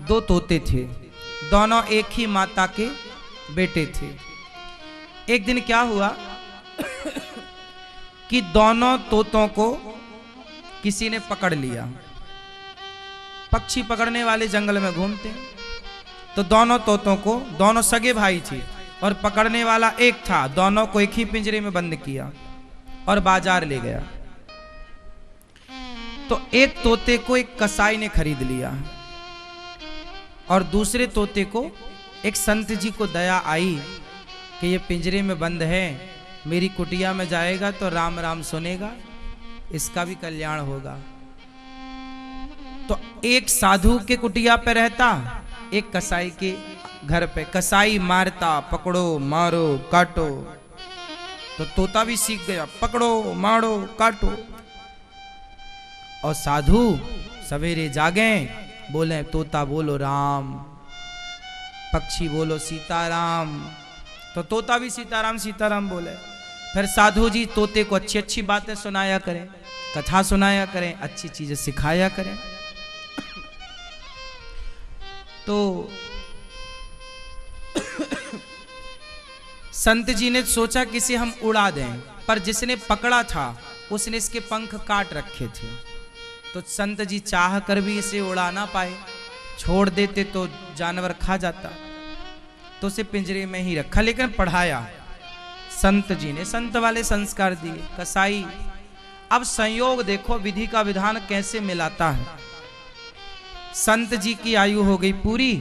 दो तोते थे, दोनों एक ही माता के बेटे थे। एक दिन क्या हुआ कि दोनों तोतों को किसी ने पकड़ लिया। पक्षी पकड़ने वाले जंगल में घूमते हैं, तो दोनों तोतों को, दोनों सगे भाई थे और पकड़ने वाला एक था, दोनों को एक ही पिंजरे में बंद किया और बाजार ले गया। तो एक तोते को एक कसाई ने खरीद लिया और दूसरे तोते को एक संत जी को दया आई कि ये पिंजरे में बंद है, मेरी कुटिया में जाएगा तो राम राम सुनेगा, इसका भी कल्याण होगा। तो एक साधु के कुटिया पे रहता, एक कसाई के घर पे। कसाई मारता, पकड़ो मारो काटो, तो तोता भी सीख गया, पकड़ो मारो काटो। और साधु सवेरे जागे, बोले तोता बोलो राम, पक्षी बोलो सीताराम, तो तोता भी सीताराम सीताराम बोले। फिर साधु जी तोते को अच्छी अच्छी बातें सुनाया करें, कथा सुनाया करें, अच्छी चीजें सिखाया करें। तो संत जी ने सोचा कि इसे हम उड़ा दें, पर जिसने पकड़ा था उसने इसके पंख काट रखे थे। तो संत जी चाह कर भी इसे उड़ा ना पाए, छोड़ देते तो जानवर खा जाता, तो उसे पिंजरे में ही रखा, लेकिन पढ़ाया। संत जी ने संत वाले संस्कार दिए। कसाई, अब संयोग देखो विधि का विधान कैसे मिलाता है। संत जी की आयु हो गई पूरी,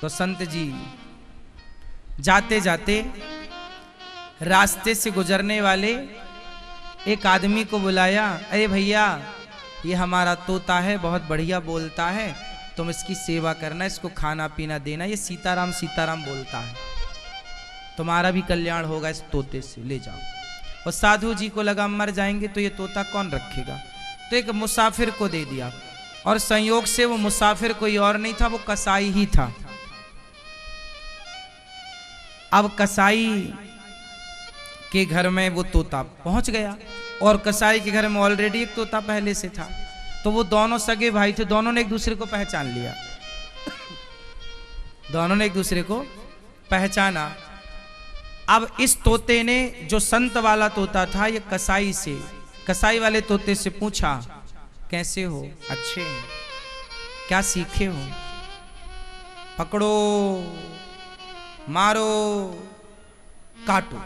तो संत जी जाते जाते रास्ते से गुजरने वाले एक आदमी को बुलाया, अरे भैया ये हमारा तोता है, बहुत बढ़िया बोलता है, तुम इसकी सेवा करना, इसको खाना पीना देना, ये सीताराम सीताराम बोलता है, तुम्हारा भी कल्याण होगा इस तोते से, ले जाओ। और साधु जी को लगा मर जाएंगे तो ये तोता कौन रखेगा, तो एक मुसाफिर को दे दिया। और संयोग से वो मुसाफिर कोई और नहीं था, वो कसाई ही था। अब कसाई के घर में वो तोता पहुंच गया, और कसाई के घर में ऑलरेडी एक तोता पहले से था, तो वो दोनों सगे भाई थे, दोनों ने एक दूसरे को पहचान लिया। दोनों ने एक दूसरे को पहचाना। अब इस तोते ने, जो संत वाला तोता था, ये कसाई वाले तोते से पूछा, कैसे हो? अच्छे हैं। क्या सीखे हो? पकड़ो मारो काटो,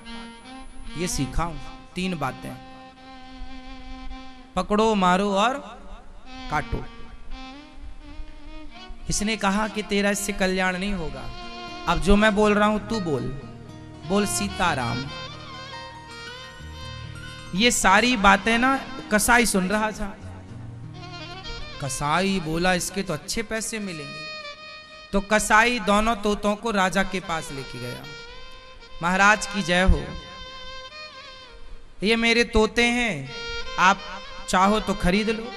ये सीखा हूं, 3 बातें, पकड़ो मारो और काटो। इसने कहा कि तेरा इससे कल्याण नहीं होगा, अब जो मैं बोल रहा हूं तू बोल सीताराम। ये सारी बातें ना कसाई सुन रहा था। कसाई बोला इसके तो अच्छे पैसे मिलेंगे, तो कसाई दोनों तोतों को राजा के पास लेके गया। महाराज की जय हो, ये मेरे तोते हैं, आप चाहो तो खरीद लो।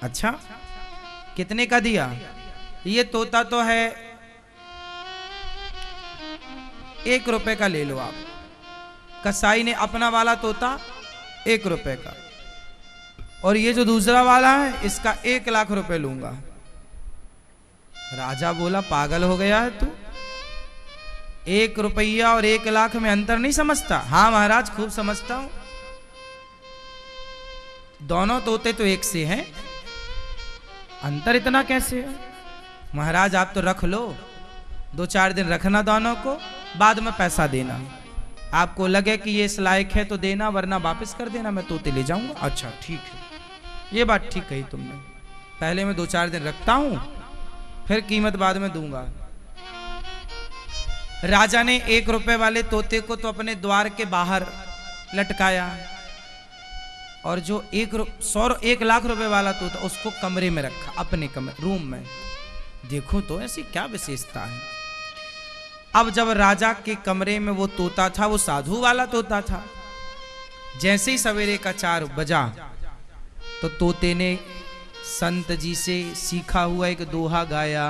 अच्छा, कितने का दिया? ये तोता तो है 1 रुपए का, ले लो आप। कसाई ने अपना वाला तोता 1 रुपए का, और ये जो दूसरा वाला है इसका 1 लाख रुपए लूंगा। राजा बोला पागल हो गया है तू, 1 रुपया और 1 लाख में अंतर नहीं समझता? हाँ महाराज खूब समझता हूं, दोनों तोते तो एक से हैं, अंतर इतना कैसे है? महाराज आप तो रख लो, 2-4 दिन रखना दोनों को, बाद में पैसा देना, आपको लगे कि ये इस लायक है तो देना, वरना वापस कर देना, मैं तोते ले जाऊंगा। अच्छा ठीक है, ये बात ठीक कही तुमने, पहले मैं 2-4 दिन रखता हूं, फिर कीमत बाद में दूंगा। राजा ने 1 रुपए वाले तोते को तो अपने द्वार के बाहर लटकाया, और जो 1 लाख रुपए वाला तोता उसको कमरे में रखा, अपने कमरे रूम में। देखो तो ऐसी क्या विशेषता है। अब जब राजा के कमरे में वो तोता था, वो साधु वाला तोता था, जैसे ही सवेरे का 4 बजा तो तोते ने संत जी से सीखा हुआ एक दोहा गाया।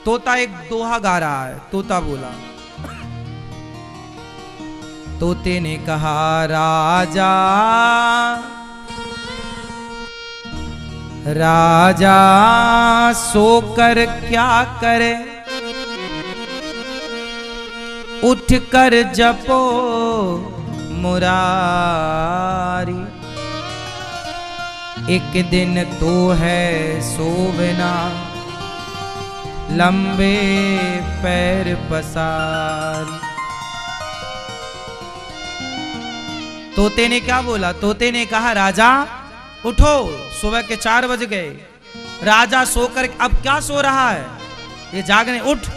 तोता एक दोहा गा रहा है। तोता बोला, तोते ने कहा राजा राजा सोकर क्या करे, उठ कर जपो मुरारी। एक दिन तो है सोवना, लंबे पैर पसारी। तोते ने क्या बोला? तोते ने कहा राजा उठो, सुबह के 4 बज गए। राजा सोकर अब क्या सो रहा है, ये जागने, उठ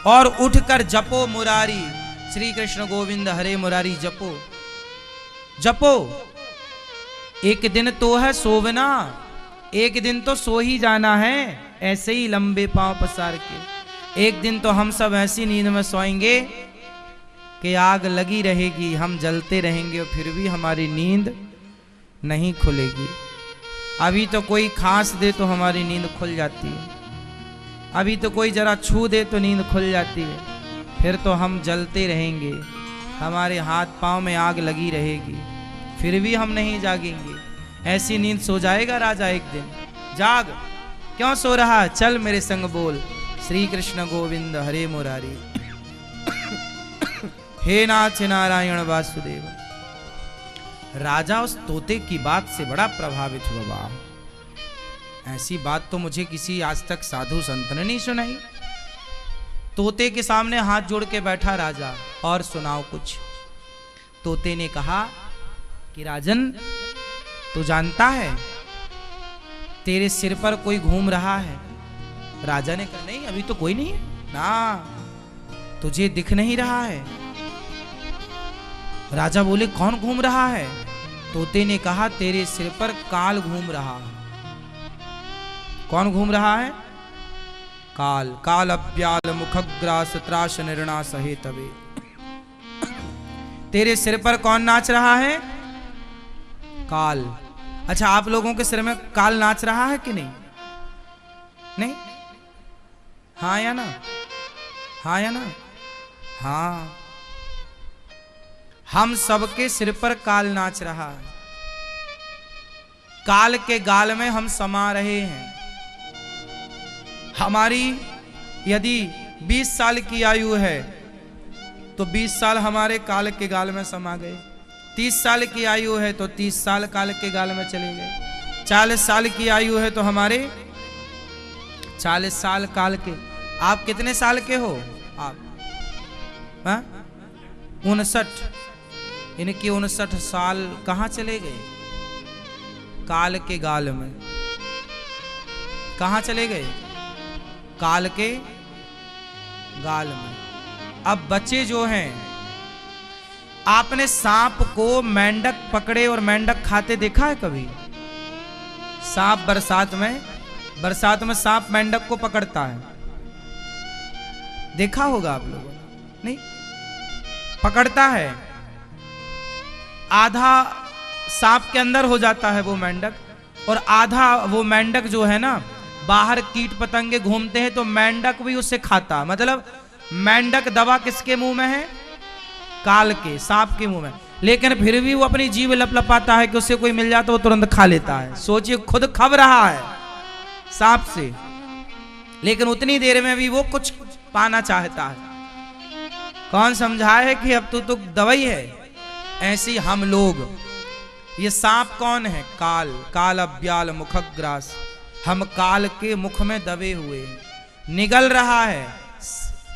और उठकर जपो मुरारी। श्री कृष्ण गोविंद हरे मुरारी जपो जपो। एक दिन तो है सोवना, एक दिन तो सो ही जाना है, ऐसे ही लंबे पांव पसार के। एक दिन तो हम सब ऐसी नींद में सोएंगे कि आग लगी रहेगी, हम जलते रहेंगे और फिर भी हमारी नींद नहीं खुलेगी। अभी तो कोई खांस दे तो हमारी नींद खुल जाती है, अभी तो कोई जरा छू दे तो नींद खुल जाती है, फिर तो हम जलते रहेंगे, हमारे हाथ पांव में आग लगी रहेगी, फिर भी हम नहीं जागेंगे। ऐसी नींद सो जाएगा राजा एक दिन। जाग, क्यों सो रहा? चल मेरे संग बोल, श्री कृष्ण गोविंद हरे मुरारी। हे नाथ नारायण वासुदेव। राजा उस तोते की बात से बड़ा प्रभावित हुआ। वाह, ऐसी बात तो मुझे किसी आज तक साधु संत ने नहीं सुनाई। तोते के सामने हाथ जोड़ के बैठा राजा, और सुनाओ कुछ। तोते ने कहा कि राजन, तू जानता है तेरे सिर पर कोई घूम रहा है? राजा ने कहा नहीं, अभी तो कोई नहीं है ना, तुझे दिख नहीं रहा है। राजा बोले कौन घूम रहा है? तोते ने कहा तेरे सिर पर काल घूम रहा है। कौन घूम रहा है? काल। काल अव्याल मुखग्रास त्रास निर्णा सहे तवे। तेरे सिर पर कौन नाच रहा है? काल। अच्छा, आप लोगों के सिर में काल नाच रहा है कि नहीं? नहीं? हाँ या ना? हाँ या ना? हाँ, हम सबके सिर पर काल नाच रहा है। काल के गाल में हम समा रहे हैं। हमारी यदि 20 साल की आयु है तो 20 साल हमारे काल के गाल में समा गए। 30 साल की आयु है तो 30 साल काल के गाल में चले गए। 40 साल की आयु है तो हमारे 40 साल काल के। आप कितने साल के हो? आप 59। इनके 59 साल कहां चले गए? काल के गाल में। कहां चले गए? काल के गाल में। अब बच्चे जो हैं, आपने सांप को मेंढक पकड़े और मेंढक खाते देखा है कभी? सांप बरसात में सांप मेंढक को पकड़ता है, देखा होगा आप लोगों ने? नहीं? पकड़ता है, आधा सांप के अंदर हो जाता है वो मेंढक, और आधा वो मेंढक जो है ना, बाहर कीट पतंगे घूमते हैं तो मेंढक भी उसे खाता। मतलब मेंढक दवा किसके मुंह में है? काल के, सांप के मुंह में। लेकिन फिर भी वो अपनी जीभ लपलपाता है कि उसे कोई मिल जाता है वो तुरंत खा लेता है। सोचिए, खुद खब रहा है सांप से, लेकिन उतनी देर में भी वो कुछ पाना चाहता है। कौन समझाए कि अब तो दवाई है? ऐसी हम लोग, ये सांप कौन है? काल। काल अव्याल मुखग्रास। हम काल के मुख में दबे हुए, निगल रहा है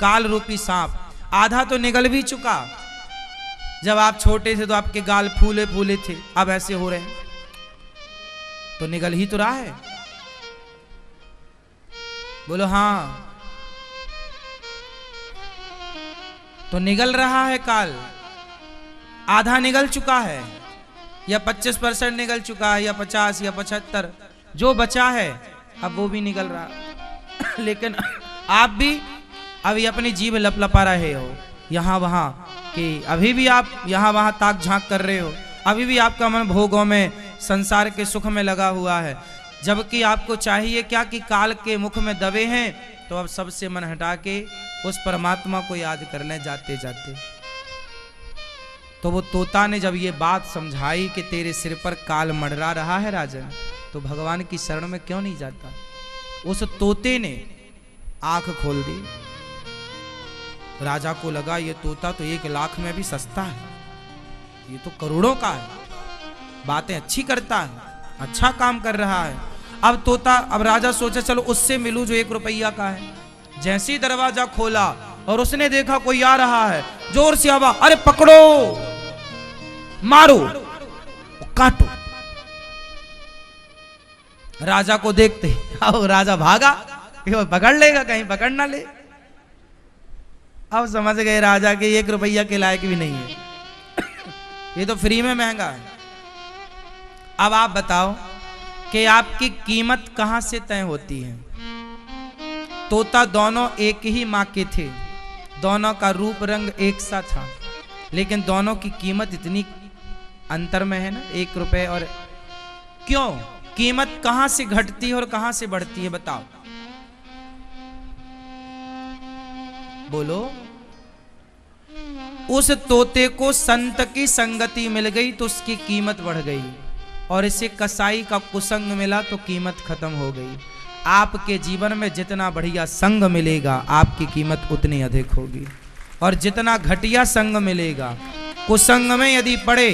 काल रूपी सांप। आधा तो निगल भी चुका। जब आप छोटे थे तो आपके गाल फूले फूले थे, अब ऐसे हो रहे हैं, तो निगल ही तो रहा है। बोलो हाँ, तो निगल रहा है काल। आधा निगल चुका है, या 25% निगल चुका है, या 50 या 75, जो बचा है अब वो भी निगल रहा। लेकिन आप भी अभी अपनी जीभ लपलपा रहे हो यहाँ वहाँ, कि अभी भी आप यहाँ वहाँ ताक झांक कर रहे हो, अभी भी आपका मन भोगों में, संसार के सुख में लगा हुआ है। जबकि आपको चाहिए क्या कि काल के मुख में दबे हैं तो अब सबसे मन हटा के उस परमात्मा को याद कर लें जाते जाते। तो वो तोता ने जब ये बात समझाई कि तेरे सिर पर काल मंडरा रहा है राजन, तो भगवान की शरण में क्यों नहीं जाता? उस तोते ने आंख खोल दी। राजा को लगा ये तोता तो 1 लाख में भी सस्ता है, ये तो करोड़ों का है, बातें अच्छी करता है, अच्छा काम कर रहा है। अब राजा सोचा चलो उससे मिलूं जो 1 रुपया का है। जैसे ही दरवाजा खोला और उसने देखा कोई आ रहा है, जोर से आवाज, अरे पकड़ो, मारो, काटो। राजा को देखते अब राजा भागा, पकड़ लेगा, कहीं पकड़ ना ले। अब समझ गए राजा के 1 रुपया के लायक भी नहीं है, ये तो फ्री में महंगा है। अब आप बताओ कि आपकी कीमत कहां से तय होती है? तोता दोनों एक ही मां के थे, दोनों का रूप रंग एक सा था, लेकिन दोनों की कीमत इतनी अंतर में है ना, 1 रुपए। और क्यों? कीमत कहां से घटती है और कहां से बढ़ती है बताओ, बोलो। उस तोते को संत की संगति मिल गई तो उसकी कीमत बढ़ गई, और इसे कसाई का कुसंग मिला तो कीमत खत्म हो गई। आपके जीवन में जितना बढ़िया संग मिलेगा आपकी कीमत उतनी अधिक होगी, और जितना घटिया संग मिलेगा, कुसंग में यदि पड़े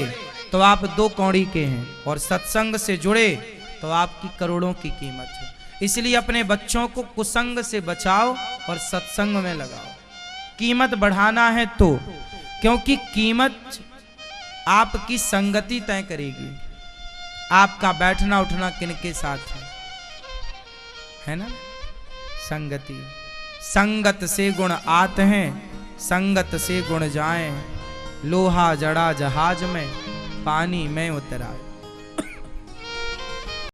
तो आप 2 कौड़ी के हैं, और सत्संग से जुड़े तो आपकी करोड़ों की कीमत है। इसलिए अपने बच्चों को कुसंग से बचाओ और सत्संग में लगाओ। कीमत बढ़ाना है तो, क्योंकि कीमत आपकी संगति तय करेगी, आपका बैठना उठना किनके साथ है ना? संगति। संगत से गुण आते हैं, संगत से गुण जाए, लोहा जड़ा जहाज में, पानी में उतराए।